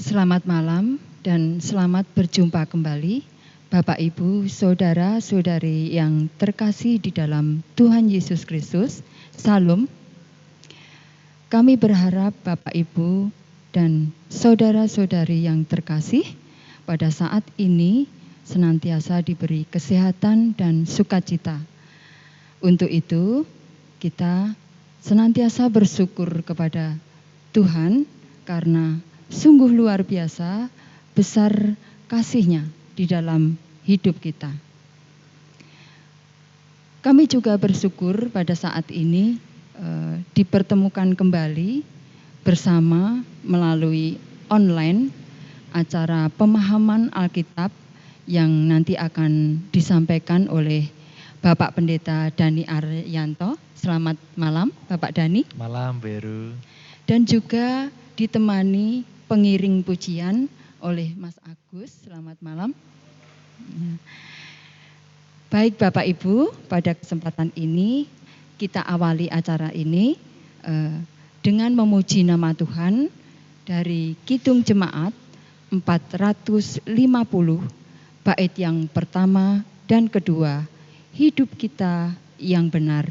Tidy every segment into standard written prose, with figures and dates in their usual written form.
Selamat malam dan selamat berjumpa kembali Bapak Ibu, Saudara-saudari yang terkasih di dalam Tuhan Yesus Kristus. Salam. Kami berharap Bapak Ibu dan saudara-saudari yang terkasih pada saat ini senantiasa diberi kesehatan dan sukacita. Untuk itu kita senantiasa bersyukur kepada Tuhan karena sungguh luar biasa besar kasih-Nya di dalam hidup kita. Kami juga bersyukur pada saat ini dipertemukan kembali bersama melalui online acara pemahaman Alkitab yang nanti akan disampaikan oleh Bapak Pendeta Dani Arianto. Selamat malam Bapak Dani. Malam Beru. Dan juga ditemani pengiring pujian oleh Mas Agus. Selamat malam. Baik Bapak Ibu, pada kesempatan ini kita awali acara ini dengan memuji nama Tuhan dari Kidung Jemaat 450 bait yang pertama dan kedua, hidup kita yang benar.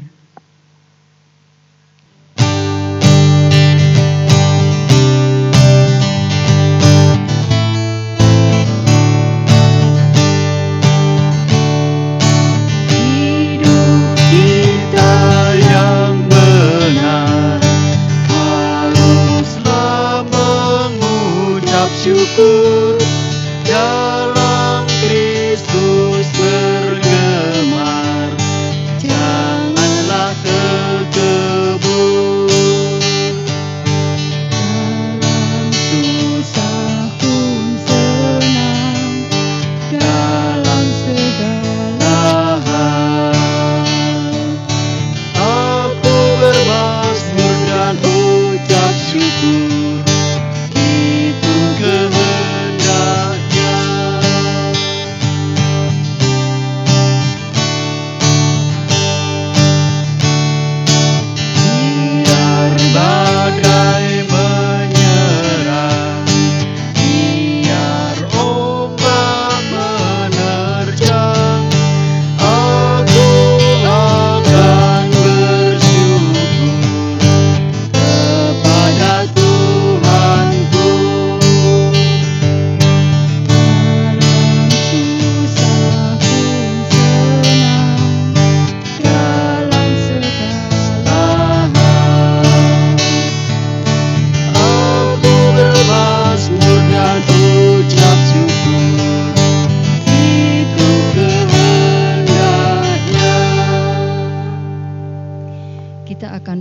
Syukur dalam Kristus bergemar, janganlah terkebur. Dalam susah pun senang, dalam segala hal aku bermazmur dan ucap syukur.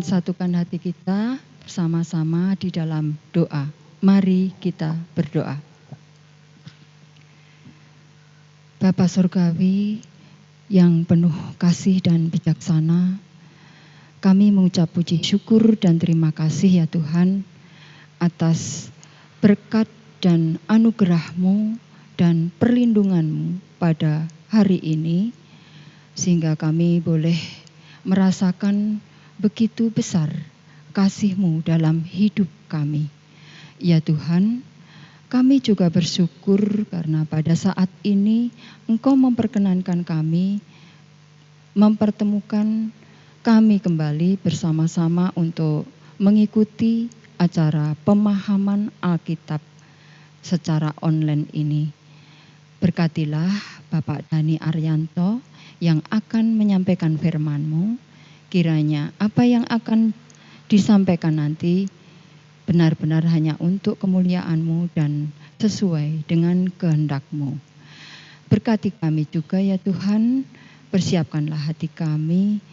Satukan hati kita bersama-sama di dalam doa. Mari kita berdoa. Bapa Surgawi yang penuh kasih dan bijaksana, kami mengucap puji syukur dan terima kasih ya Tuhan atas berkat dan anugerah-Mu dan perlindungan-Mu pada hari ini, sehingga kami boleh merasakan begitu besar kasih-Mu dalam hidup kami. Ya Tuhan, kami juga bersyukur karena pada saat ini Engkau memperkenankan kami, mempertemukan kami kembali bersama-sama untuk mengikuti acara pemahaman Alkitab secara online ini. Berkatilah Bapak Dani Arianto yang akan menyampaikan firman-Mu. Kiranya apa yang akan disampaikan nanti benar-benar hanya untuk kemuliaan-Mu dan sesuai dengan kehendak-Mu. Berkati kami juga ya Tuhan, persiapkanlah hati kami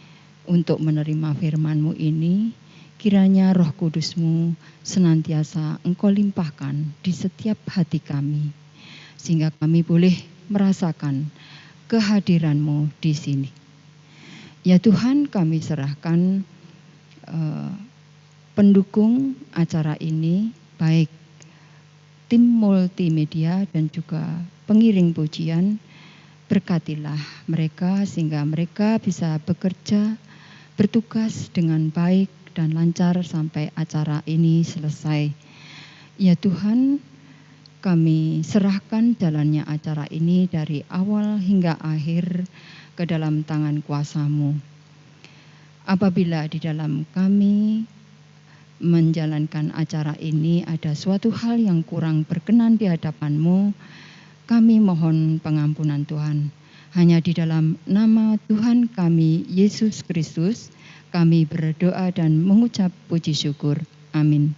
untuk menerima firman-Mu ini. Kiranya Roh Kudus-Mu senantiasa Engkau limpahkan di setiap hati kami, sehingga kami boleh merasakan kehadiran-Mu di sini. Ya Tuhan, kami serahkan pendukung acara ini, baik tim multimedia dan juga pengiring pujian. Berkatilah mereka sehingga mereka bisa bekerja, bertugas dengan baik dan lancar sampai acara ini selesai. Ya Tuhan, kami serahkan jalannya acara ini dari awal hingga akhir ke dalam tangan kuasa-Mu. Apabila di dalam kami menjalankan acara ini ada suatu hal yang kurang berkenan di hadapan-Mu, kami mohon pengampunan Tuhan. Hanya di dalam nama Tuhan kami, Yesus Kristus, kami berdoa dan mengucap puji syukur. Amin.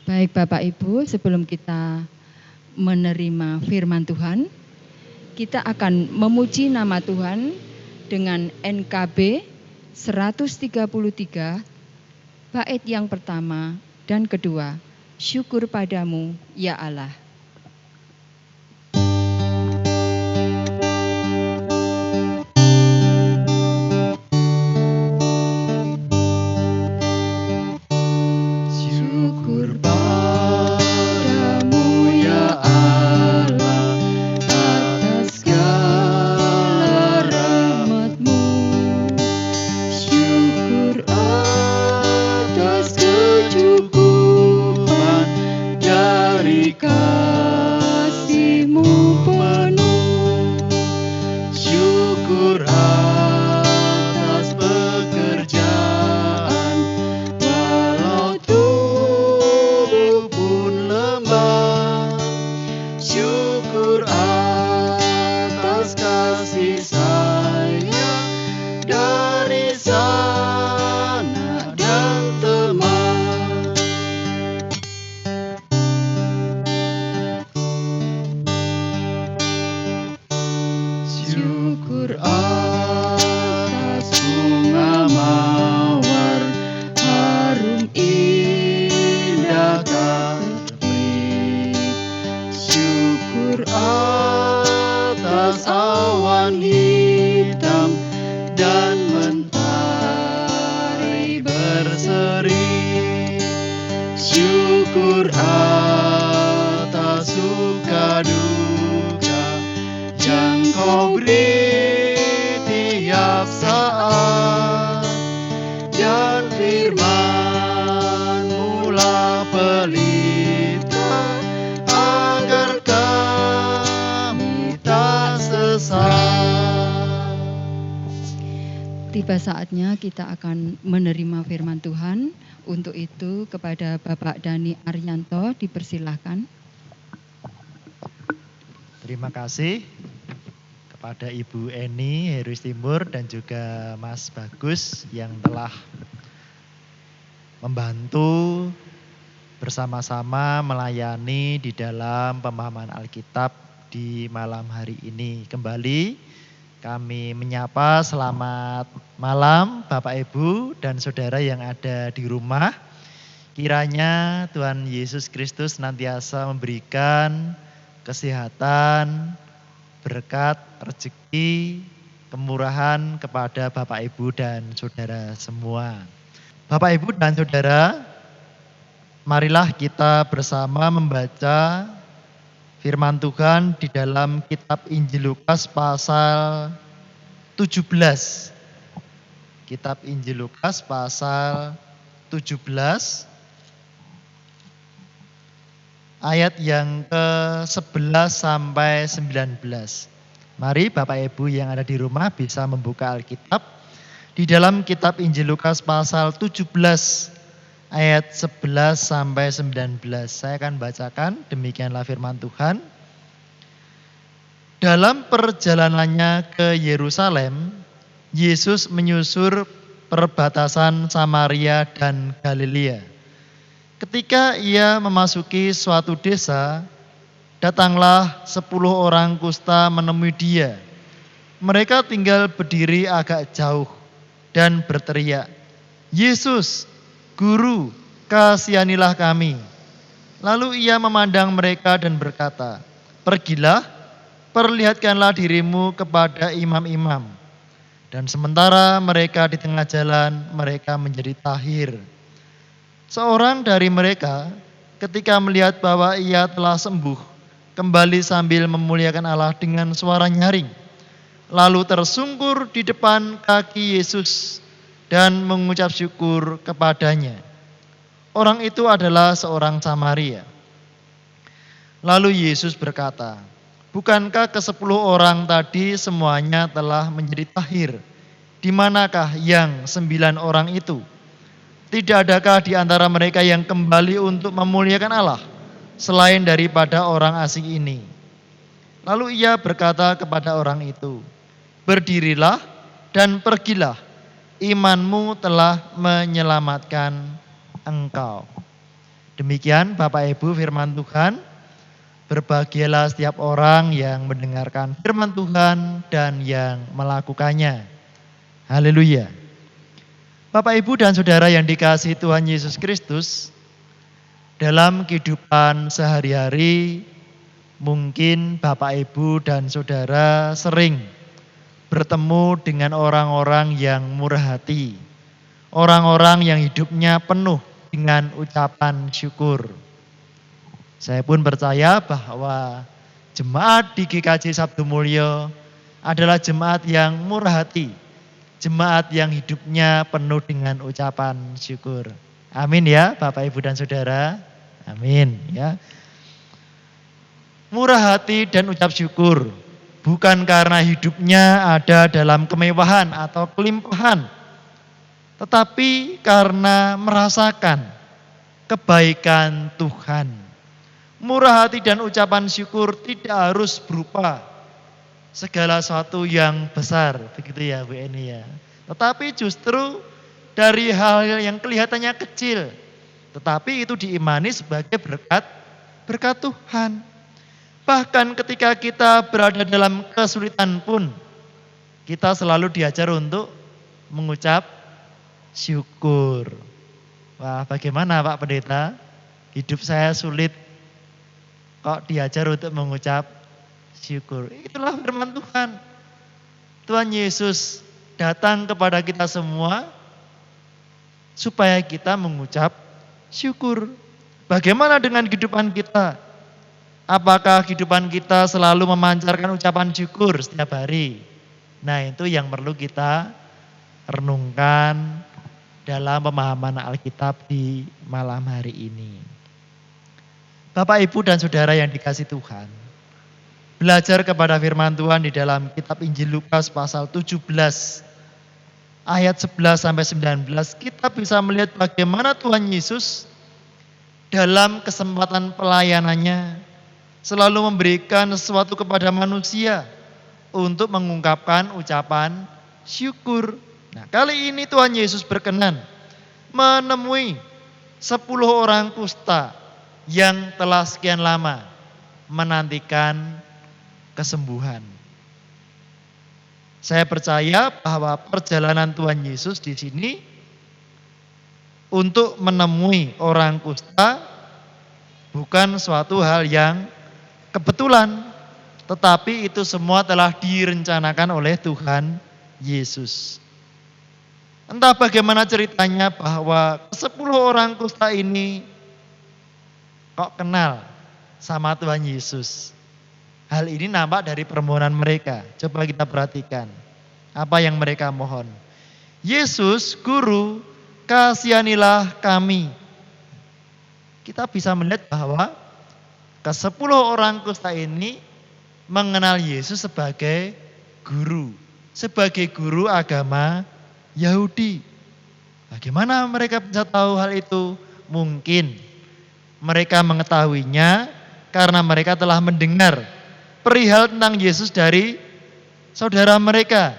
Baik Bapak Ibu, sebelum kita menerima firman Tuhan, kita akan memuji nama Tuhan dengan NKB 133, bait yang pertama dan kedua. Syukur padamu, ya Allah. Syukur padamu ya Allah atas segala rahmat-Mu. Syukur atas kecukupan dari kasih-Mu penuh. Syukur atas pekerjaan walau tubuh pun lemah. Syukur atas kasih sayang dari sanak dan teman. Syukur atas bunga mawar harum indah terbit. Syukur atas awan hitam dan mentari berseri. Syukur atas suka duka yang Kau beri tiap saat, dan firman-Mu lah pelita agar kami tak sesat. Tiba saatnya kita akan menerima firman Tuhan. Untuk itu kepada Bapak Dani Arianto dipersilahkan. Terima kasih kepada Ibu Eni Heruis Timur dan juga Mas Bagus yang telah membantu bersama-sama melayani di dalam pemahaman Alkitab di malam hari ini. Kembali kami menyapa selamat malam Bapak Ibu dan Saudara yang ada di rumah. Kiranya Tuhan Yesus Kristus senantiasa memberikan kesehatan, berkat, rezeki, kemurahan kepada Bapak Ibu dan Saudara semua. Bapak Ibu dan Saudara, marilah kita bersama membaca firman Tuhan di dalam kitab Injil Lukas pasal 17. Kitab Injil Lukas pasal 17 ayat yang ke-11 sampai 19. Mari Bapak Ibu yang ada di rumah bisa membuka Alkitab di dalam kitab Injil Lukas pasal 17 ayat 11 sampai 19. Saya akan bacakan, demikianlah firman Tuhan. Dalam perjalanannya ke Yerusalem, Yesus menyusur perbatasan Samaria dan Galilea. Ketika ia memasuki suatu desa, datanglah 10 orang kusta menemui dia. Mereka tinggal berdiri agak jauh dan berteriak, "Yesus, Guru, kasihanilah kami." Lalu ia memandang mereka dan berkata, "Pergilah, perlihatkanlah dirimu kepada imam-imam." Dan sementara mereka di tengah jalan, mereka menjadi tahir. Seorang dari mereka ketika melihat bahwa ia telah sembuh, kembali sambil memuliakan Allah dengan suara nyaring. Lalu tersungkur di depan kaki Yesus dan mengucap syukur kepadanya. Orang itu adalah seorang Samaria. Lalu Yesus berkata, "Bukankah ke-10 orang tadi semuanya telah menjadi tahir? Di manakah yang 9 orang itu? Tidak adakah di antara mereka yang kembali untuk memuliakan Allah, selain daripada orang asing ini?" Lalu ia berkata kepada orang itu, "Berdirilah dan pergilah, imanmu telah menyelamatkan engkau." Demikian Bapak Ibu firman Tuhan. Berbahagialah setiap orang yang mendengarkan firman Tuhan dan yang melakukannya. Haleluya. Bapak Ibu dan Saudara yang dikasihi Tuhan Yesus Kristus, dalam kehidupan sehari-hari mungkin Bapak Ibu dan Saudara sering bertemu dengan orang-orang yang murah hati, orang-orang yang hidupnya penuh dengan ucapan syukur. Saya pun percaya bahwa jemaat di GKJ Sabdo Mulyo adalah jemaat yang murah hati, jemaat yang hidupnya penuh dengan ucapan syukur. Amin ya Bapak Ibu dan Saudara. Amin ya. Murah hati dan ucap syukur bukan karena hidupnya ada dalam kemewahan atau kelimpahan, tetapi karena merasakan kebaikan Tuhan. Murah hati dan ucapan syukur tidak harus berupa segala sesuatu yang besar, begitu ya Bu Eni ya. Tetapi justru dari hal yang kelihatannya kecil, tetapi itu diimani sebagai berkat Tuhan. Bahkan ketika kita berada dalam kesulitan pun, kita selalu diajar untuk mengucap syukur. Wah, bagaimana Pak Pendeta? Hidup saya sulit, kok diajar untuk mengucap syukur. Itulah firman Tuhan. Tuhan Yesus datang kepada kita semua supaya kita mengucap syukur. Bagaimana dengan kehidupan kita? Apakah kehidupan kita selalu memancarkan ucapan syukur setiap hari? Nah, itu yang perlu kita renungkan dalam pemahaman Alkitab di malam hari ini. Bapak, Ibu, dan Saudara yang dikasihi Tuhan, belajar kepada firman Tuhan di dalam kitab Injil Lukas pasal 17 ayat 11 sampai 19, kita bisa melihat bagaimana Tuhan Yesus dalam kesempatan pelayanannya selalu memberikan sesuatu kepada manusia untuk mengungkapkan ucapan syukur. Nah, kali ini Tuhan Yesus berkenan menemui 10 orang kusta yang telah sekian lama menantikan kesembuhan. Saya percaya bahwa perjalanan Tuhan Yesus di sini untuk menemui orang kusta bukan suatu hal yang kebetulan, tetapi itu semua telah direncanakan oleh Tuhan Yesus. Entah bagaimana ceritanya bahwa 10 orang kusta ini kok kenal sama Tuhan Yesus. Hal ini nampak dari permohonan mereka. Coba kita perhatikan apa yang mereka mohon. Yesus, Guru, kasihanilah kami. Kita bisa melihat bahwa ke-10 orang kusta ini mengenal Yesus sebagai guru. Sebagai guru agama Yahudi. Bagaimana mereka bisa tahu hal itu? Mungkin mereka mengetahuinya karena mereka telah mendengar perihal tentang Yesus dari saudara mereka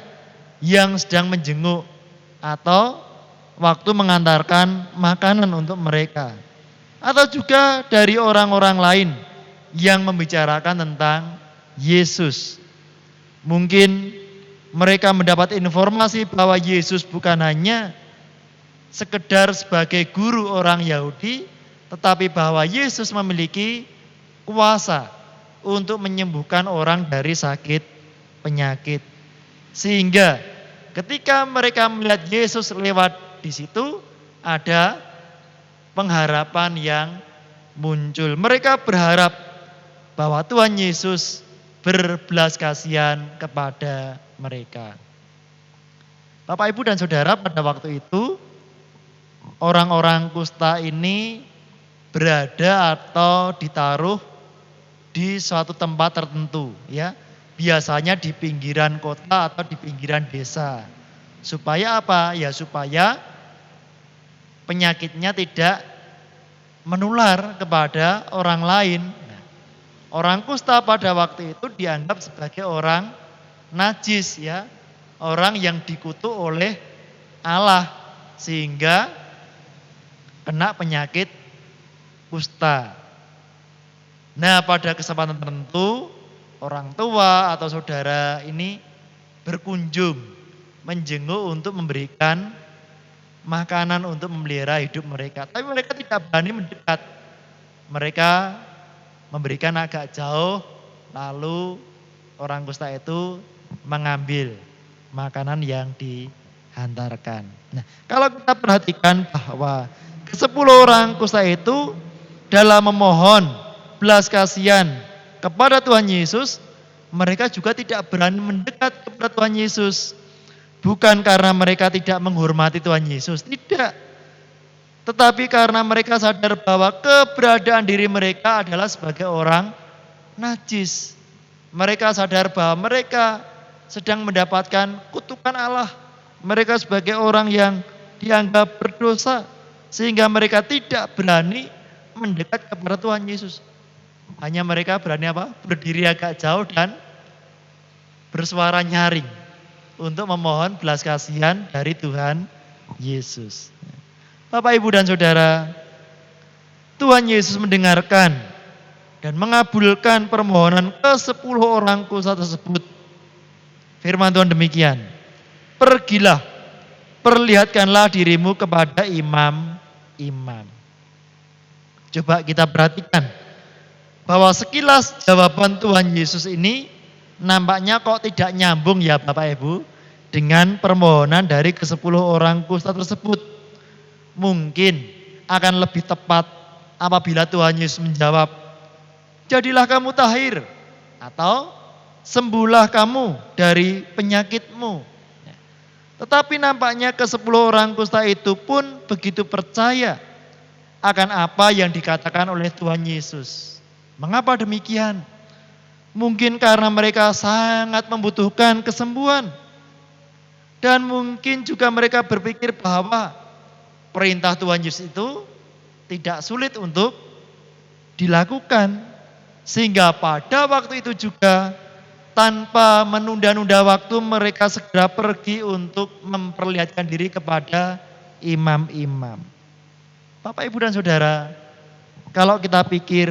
yang sedang menjenguk atau waktu mengantarkan makanan untuk mereka. Atau juga dari orang-orang lain yang membicarakan tentang Yesus. Mungkin mereka mendapat informasi bahwa Yesus bukan hanya sekedar sebagai guru orang Yahudi, tetapi bahwa Yesus memiliki kuasa untuk menyembuhkan orang dari sakit penyakit. Sehingga ketika mereka melihat Yesus lewat di situ, ada pengharapan yang muncul. Mereka berharap bahwa Tuhan Yesus berbelas kasihan kepada mereka. Bapak, Ibu, dan Saudara, pada waktu itu orang-orang kusta ini berada atau ditaruh di suatu tempat tertentu, ya. Biasanya di pinggiran kota atau di pinggiran desa. Supaya apa? Ya supaya penyakitnya tidak menular kepada orang lain. Nah, orang kusta pada waktu itu dianggap sebagai orang najis, ya. Orang yang dikutuk oleh Allah sehingga kena penyakit kusta. Nah, pada kesempatan tertentu orang tua atau saudara ini berkunjung menjenguk untuk memberikan makanan untuk memelihara hidup mereka. Tapi mereka tidak berani mendekat. Mereka memberikan agak jauh, lalu orang kusta itu mengambil makanan yang dihantarkan. Nah, kalau kita perhatikan bahwa ke-10 orang kusta itu dalam memohon belas kasihan kepada Tuhan Yesus, mereka juga tidak berani mendekat kepada Tuhan Yesus. Bukan karena mereka tidak menghormati Tuhan Yesus, tidak. Tetapi karena mereka sadar bahwa keberadaan diri mereka adalah sebagai orang najis. Mereka sadar bahwa mereka sedang mendapatkan kutukan Allah. Mereka sebagai orang yang dianggap berdosa, sehingga mereka tidak berani mendekat kepada Tuhan Yesus. Hanya mereka berani apa? Berdiri agak jauh dan bersuara nyaring untuk memohon belas kasihan dari Tuhan Yesus. Bapak, Ibu, dan Saudara, Tuhan Yesus mendengarkan dan mengabulkan permohonan ke-10 orang kusta tersebut. Firman Tuhan demikian, pergilah, perlihatkanlah dirimu kepada imam-imam. Coba kita perhatikan bahwa sekilas jawaban Tuhan Yesus ini nampaknya kok tidak nyambung, ya Bapak Ibu, dengan permohonan dari ke-10 orang kusta tersebut. Mungkin akan lebih tepat apabila Tuhan Yesus menjawab, jadilah kamu tahir, atau sembuhlah kamu dari penyakitmu. Tetapi nampaknya ke-10 orang kusta itu pun begitu percaya akan apa yang dikatakan oleh Tuhan Yesus. Mengapa demikian? Mungkin karena mereka sangat membutuhkan kesembuhan. Dan mungkin juga mereka berpikir bahwa perintah Tuhan Yesus itu tidak sulit untuk dilakukan. Sehingga pada waktu itu juga tanpa menunda-nunda waktu mereka segera pergi untuk memperlihatkan diri kepada imam-imam. Bapak, Ibu, dan Saudara, kalau kita pikir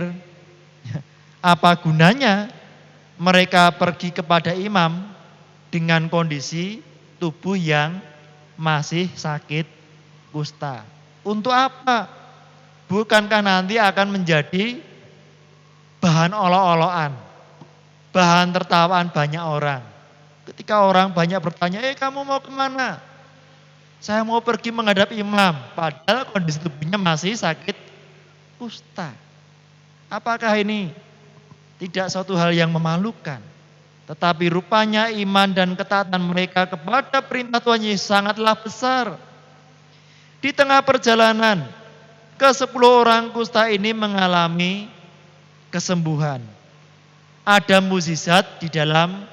apa gunanya mereka pergi kepada imam dengan kondisi tubuh yang masih sakit kusta? Untuk apa? Bukankah nanti akan menjadi bahan olok-olokan, bahan tertawaan banyak orang? Ketika orang banyak bertanya, kamu mau kemana? Saya mau pergi menghadap imam, padahal kondisi tubuhnya masih sakit kusta. Apakah ini tidak suatu hal yang memalukan? Tetapi rupanya iman dan ketaatan mereka kepada perintah Tuhan Yesus sangatlah besar. Di tengah perjalanan, ke-10 orang kusta ini mengalami kesembuhan. Ada mukjizat di dalam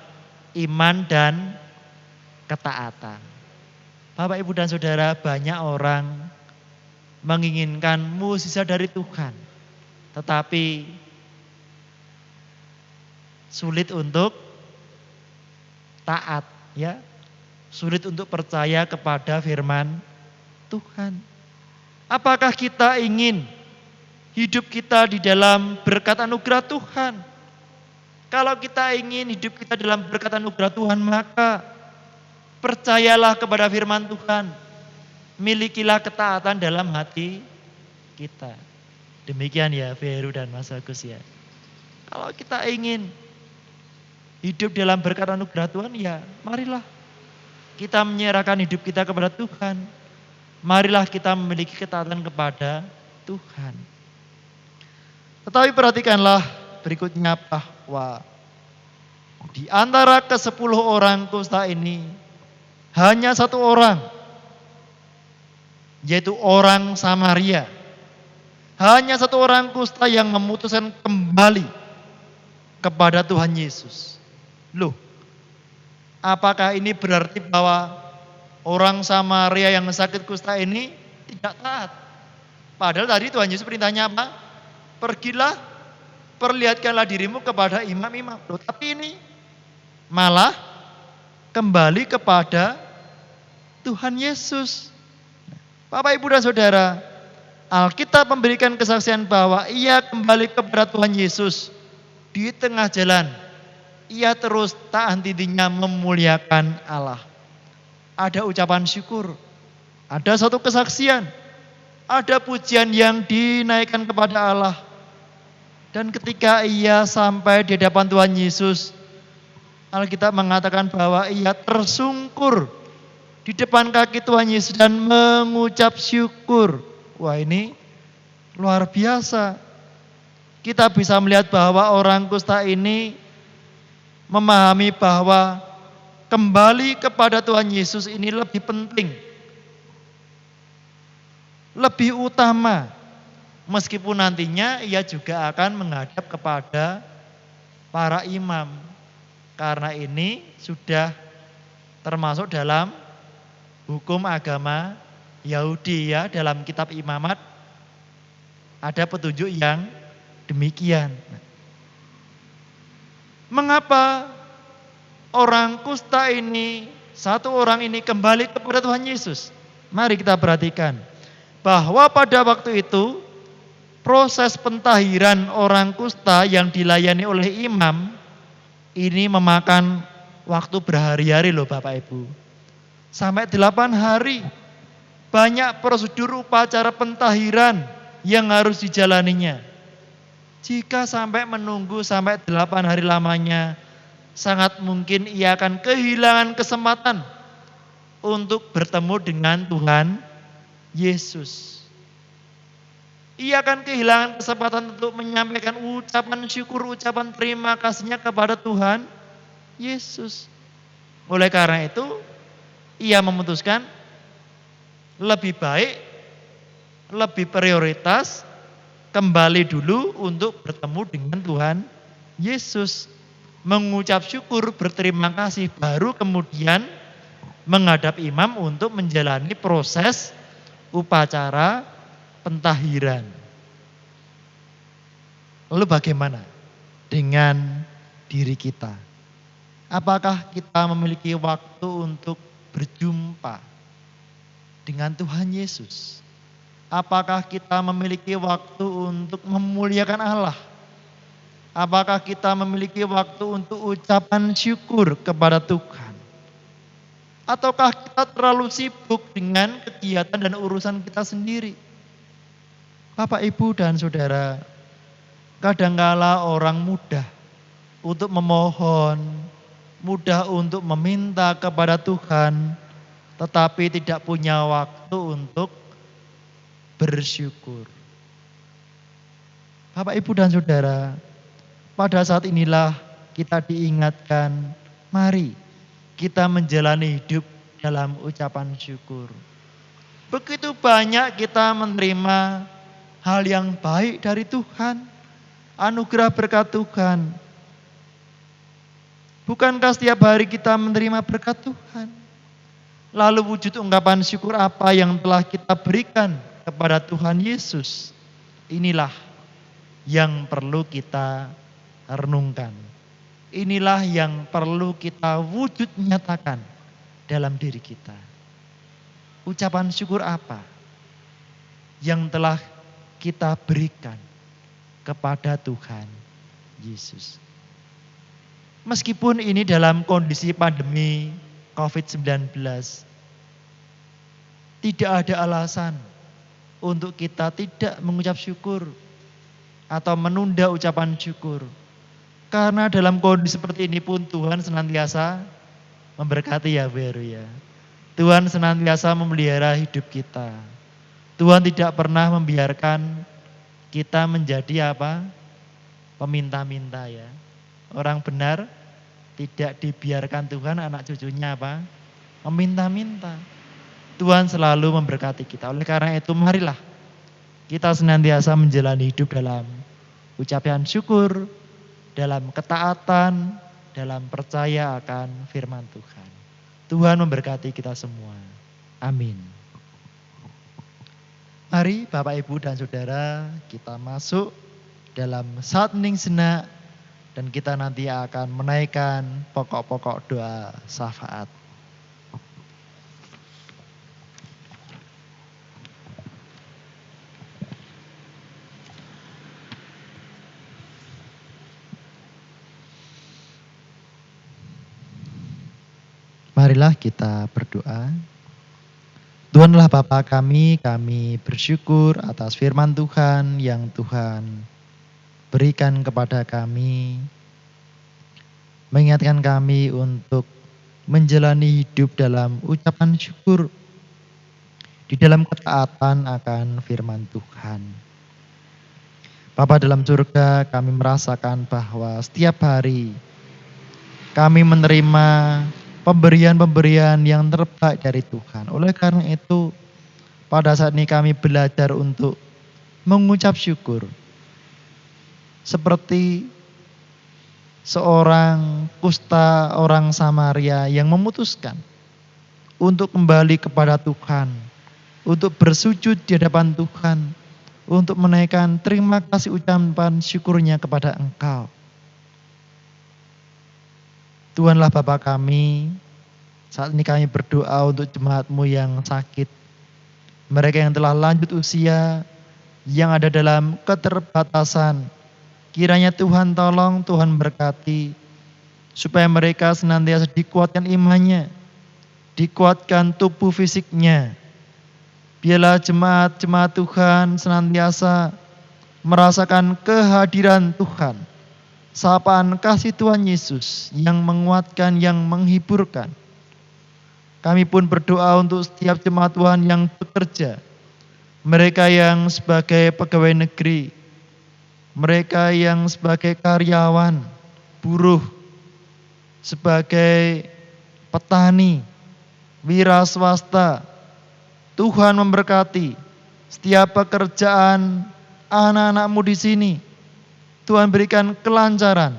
iman dan ketaatan. Bapak, Ibu, dan Saudara, banyak orang menginginkan mukjizat dari Tuhan, tetapi sulit untuk taat, ya. Sulit untuk percaya kepada firman Tuhan. Apakah kita ingin hidup kita di dalam berkat anugerah Tuhan? Kalau kita ingin hidup kita dalam berkat anugerah Tuhan, maka percayalah kepada firman Tuhan. Milikilah ketaatan dalam hati kita. Demikian ya Vero dan Mas Agus ya. Kalau kita ingin hidup dalam berkat anugerah Tuhan, ya marilah kita menyerahkan hidup kita kepada Tuhan. Marilah kita memiliki ketaatan kepada Tuhan. Tetapi perhatikanlah berikutnya bahwa di antara ke-10 orang kusta ini hanya satu orang yaitu orang Samaria. Hanya satu orang kusta yang memutuskan kembali kepada Tuhan Yesus. Loh, apakah ini berarti bahwa orang Samaria yang sakit kusta ini tidak taat? Padahal tadi Tuhan Yesus perintahnya apa? Pergilah, perlihatkanlah dirimu kepada imam-imam. Loh, tapi ini malah kembali kepada Tuhan Yesus. Bapak, Ibu, dan Saudara, Alkitab memberikan kesaksian bahwa ia kembali kepada Tuhan Yesus. Di tengah jalan, ia terus tak henti-hentinya memuliakan Allah. Ada ucapan syukur, ada satu kesaksian, ada pujian yang dinaikkan kepada Allah. Dan ketika ia sampai di hadapan Tuhan Yesus, Alkitab mengatakan bahwa ia tersungkur di depan kaki Tuhan Yesus dan mengucap syukur. Wah, ini luar biasa. Kita bisa melihat bahwa orang kusta ini memahami bahwa kembali kepada Tuhan Yesus ini lebih penting, lebih utama. Meskipun nantinya ia juga akan menghadap kepada para imam. Karena ini sudah termasuk dalam hukum agama Yahudi ya, dalam kitab Imamat ada petunjuk yang demikian. Mengapa orang kusta ini, satu orang ini kembali kepada Tuhan Yesus? Mari kita perhatikan bahwa pada waktu itu proses pentahiran orang kusta yang dilayani oleh imam ini memakan waktu berhari-hari loh Bapak Ibu. Sampai 8 hari. Banyak prosedur upacara pentahiran yang harus dijalaninya. Jika sampai menunggu sampai 8 hari lamanya, sangat mungkin ia akan kehilangan kesempatan untuk bertemu dengan Tuhan Yesus. Ia akan kehilangan kesempatan untuk menyampaikan ucapan syukur, ucapan terima kasihnya kepada Tuhan Yesus. Oleh karena itu, ia memutuskan lebih baik, lebih prioritas kembali dulu untuk bertemu dengan Tuhan Yesus. Mengucap syukur, berterima kasih, baru kemudian menghadap imam untuk menjalani proses upacara pentahiran. Lalu bagaimana dengan diri kita? Apakah kita memiliki waktu untuk berjumpa dengan Tuhan Yesus? Apakah kita memiliki waktu untuk memuliakan Allah? Apakah kita memiliki waktu untuk ucapan syukur kepada Tuhan? Ataukah kita terlalu sibuk dengan kegiatan dan urusan kita sendiri? Bapak, Ibu, dan Saudara, kadangkala orang mudah untuk memohon, mudah untuk meminta kepada Tuhan, tetapi tidak punya waktu untuk bersyukur. Bapak, Ibu, dan Saudara, pada saat inilah kita diingatkan, mari kita menjalani hidup dalam ucapan syukur. Begitu banyak kita menerima hal yang baik dari Tuhan, anugerah berkat Tuhan. Bukankah setiap hari kita menerima berkat Tuhan? Lalu wujud ungkapan syukur apa yang telah kita berikan kepada Tuhan Yesus? Inilah yang perlu kita renungkan. Inilah yang perlu kita wujud nyatakan dalam diri kita. Ucapan syukur apa yang telah kita berikan kepada Tuhan Yesus? Meskipun ini dalam kondisi pandemi COVID-19, tidak ada alasan untuk kita tidak mengucap syukur atau menunda ucapan syukur. Karena dalam kondisi seperti ini pun Tuhan senantiasa memberkati ya Beru ya. Tuhan senantiasa memelihara hidup kita. Tuhan tidak pernah membiarkan kita menjadi apa? Peminta-minta ya. Orang benar tidak dibiarkan Tuhan anak cucunya apa? Meminta-minta. Tuhan selalu memberkati kita. Oleh karena itu marilah kita senantiasa menjalani hidup dalam ucapan syukur, dalam ketaatan, dalam percaya akan firman Tuhan. Tuhan memberkati kita semua. Amin. Mari Bapak, Ibu, dan Saudara, kita masuk dalam saat hening sejenak dan kita nanti akan menaikkan pokok-pokok doa syafaat. Marilah kita berdoa. Tuhanlah Bapa kami bersyukur atas firman Tuhan yang Tuhan berikan kepada kami. Mengingatkan kami untuk menjalani hidup dalam ucapan syukur, di dalam ketaatan akan firman Tuhan. Bapa dalam surga, kami merasakan bahwa setiap hari kami menerima pemberian-pemberian yang terbaik dari Tuhan. Oleh karena itu, pada saat ini kami belajar untuk mengucap syukur. Seperti seorang kusta orang Samaria yang memutuskan untuk kembali kepada Tuhan, untuk bersujud di hadapan Tuhan, untuk menaikkan terima kasih ucapan syukurnya kepada Engkau. Tuhanlah Bapa kami, saat ini kami berdoa untuk jemaat-Mu yang sakit. Mereka yang telah lanjut usia, yang ada dalam keterbatasan. Kiranya Tuhan tolong, Tuhan berkati, supaya mereka senantiasa dikuatkan imannya, dikuatkan tubuh fisiknya. Biarlah jemaat-jemaat Tuhan senantiasa merasakan kehadiran Tuhan. Sapaan kasih Tuhan Yesus yang menguatkan, yang menghiburkan. Kami pun berdoa untuk setiap jemaat Tuhan yang bekerja. Mereka yang sebagai pegawai negeri, mereka yang sebagai karyawan, buruh, sebagai petani, wira swasta. Tuhan memberkati setiap pekerjaan anak-anak-Mu di sini. Tuhan berikan kelancaran,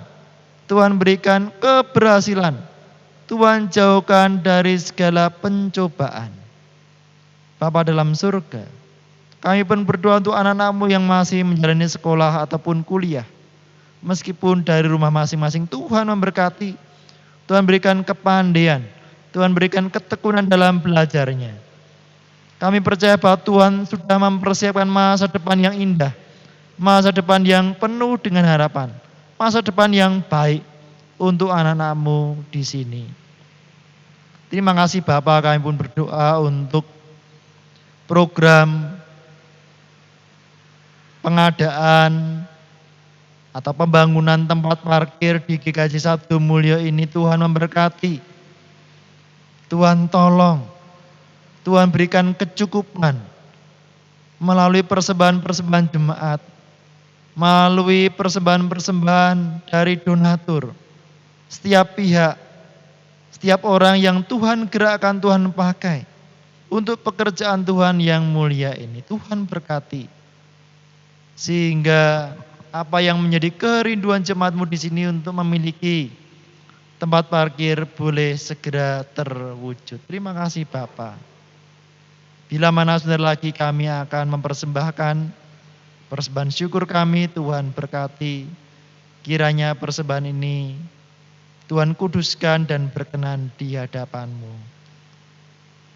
Tuhan berikan keberhasilan, Tuhan jauhkan dari segala pencobaan. Bapa dalam surga, kami pun berdoa untuk anak-anak-Mu yang masih menjalani sekolah ataupun kuliah. Meskipun dari rumah masing-masing, Tuhan memberkati, Tuhan berikan kepandaian, Tuhan berikan ketekunan dalam belajarnya. Kami percaya bahwa Tuhan sudah mempersiapkan masa depan yang indah, masa depan yang penuh dengan harapan, masa depan yang baik untuk anak-anak-Mu di sini. Terima kasih Bapa, kami pun berdoa untuk program pengadaan atau pembangunan tempat parkir di GKJ Sabdo Mulyo ini. Tuhan memberkati, Tuhan tolong, Tuhan berikan kecukupan melalui persembahan-persembahan jemaat, melalui persembahan-persembahan dari donatur. Setiap pihak, setiap orang yang Tuhan gerakkan, Tuhan pakai untuk pekerjaan Tuhan yang mulia ini. Tuhan berkati, sehingga apa yang menjadi kerinduan jemaat-Mu di sini untuk memiliki tempat parkir boleh segera terwujud. Terima kasih Bapa. Bila mana sebentar lagi kami akan mempersembahkan persembahan syukur kami, Tuhan berkati. Kiranya persembahan ini Tuhan kuduskan dan berkenan di hadapan-Mu.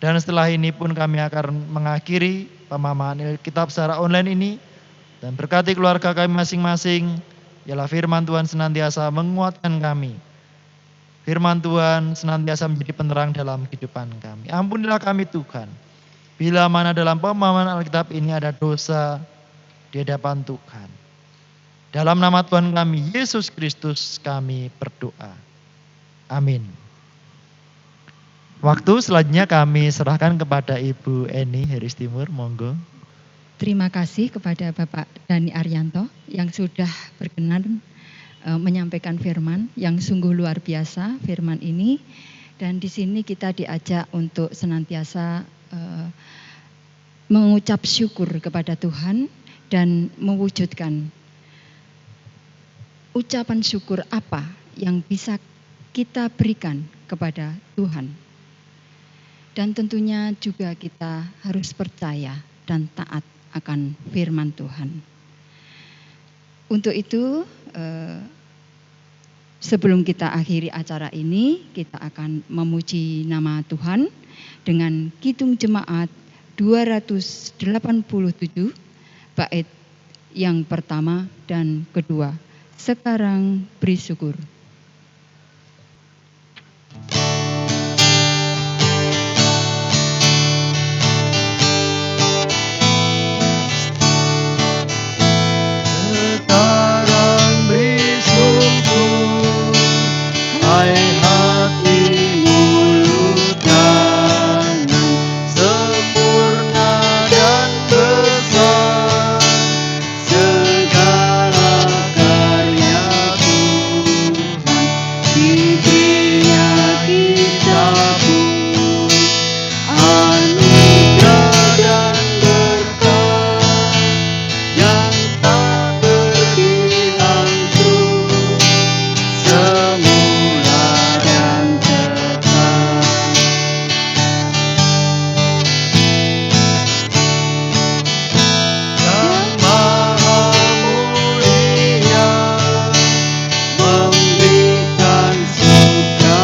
Dan setelah ini pun kami akan mengakhiri pemahaman Alkitab secara online ini. Dan berkati keluarga kami masing-masing. Ialah firman Tuhan senantiasa menguatkan kami. Firman Tuhan senantiasa menjadi penerang dalam kehidupan kami. Ampunilah kami Tuhan, bila mana dalam pemahaman Alkitab ini ada dosa di hadapan Tuhan. Dalam nama Tuhan kami, Yesus Kristus, kami berdoa. Amin. Waktu selanjutnya kami serahkan kepada Ibu Eni Heris Timur, monggo. Terima kasih kepada Bapak Dhani Arianto yang sudah berkenan menyampaikan firman yang sungguh luar biasa firman ini. Dan di sini kita diajak untuk senantiasa eh, mengucap syukur kepada Tuhan dan mewujudkan ucapan syukur apa yang bisa kita berikan kepada Tuhan. Dan tentunya juga kita harus percaya dan taat akan firman Tuhan. Untuk itu, sebelum kita akhiri acara ini, kita akan memuji nama Tuhan dengan Kidung Jemaat 287, bait yang pertama dan kedua. Sekarang beri syukur. Sekarang beri syukur, hai hati mulut dan sempurna dan besar segala karya Tuhan, diberinya kita pun anugerah dan berkat yang tak berhilang terus, semula dan tetap. Yang Maha Mulia memberikan sukacita,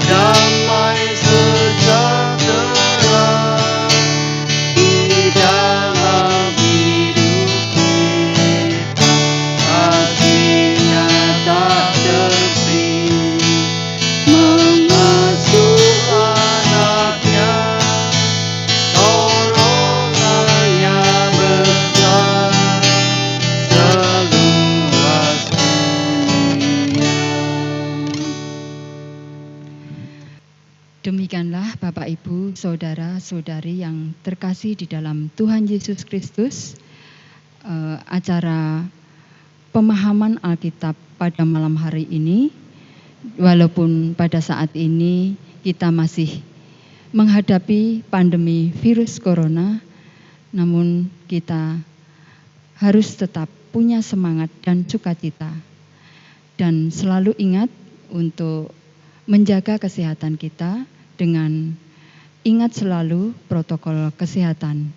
damai sejahtera di dalam hidup kita. Kasih-Nya tak terhenti mengasuh anak-Nya, tolongannya besar seluas dunia. Demikianlah Bapak Ibu, Saudara-saudari yang terkasih di dalam Tuhan Yesus Kristus, acara pemahaman Alkitab pada malam hari ini. Walaupun pada saat ini kita masih menghadapi pandemi virus corona, namun kita harus tetap punya semangat dan sukacita. Dan selalu ingat untuk menjaga kesehatan kita dengan ingat selalu protokol kesehatan.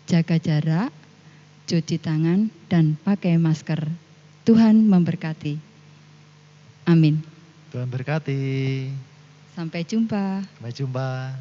Jaga jarak, cuci tangan, dan pakai masker. Tuhan memberkati. Amin. Tuhan berkati. Sampai jumpa. Sampai jumpa.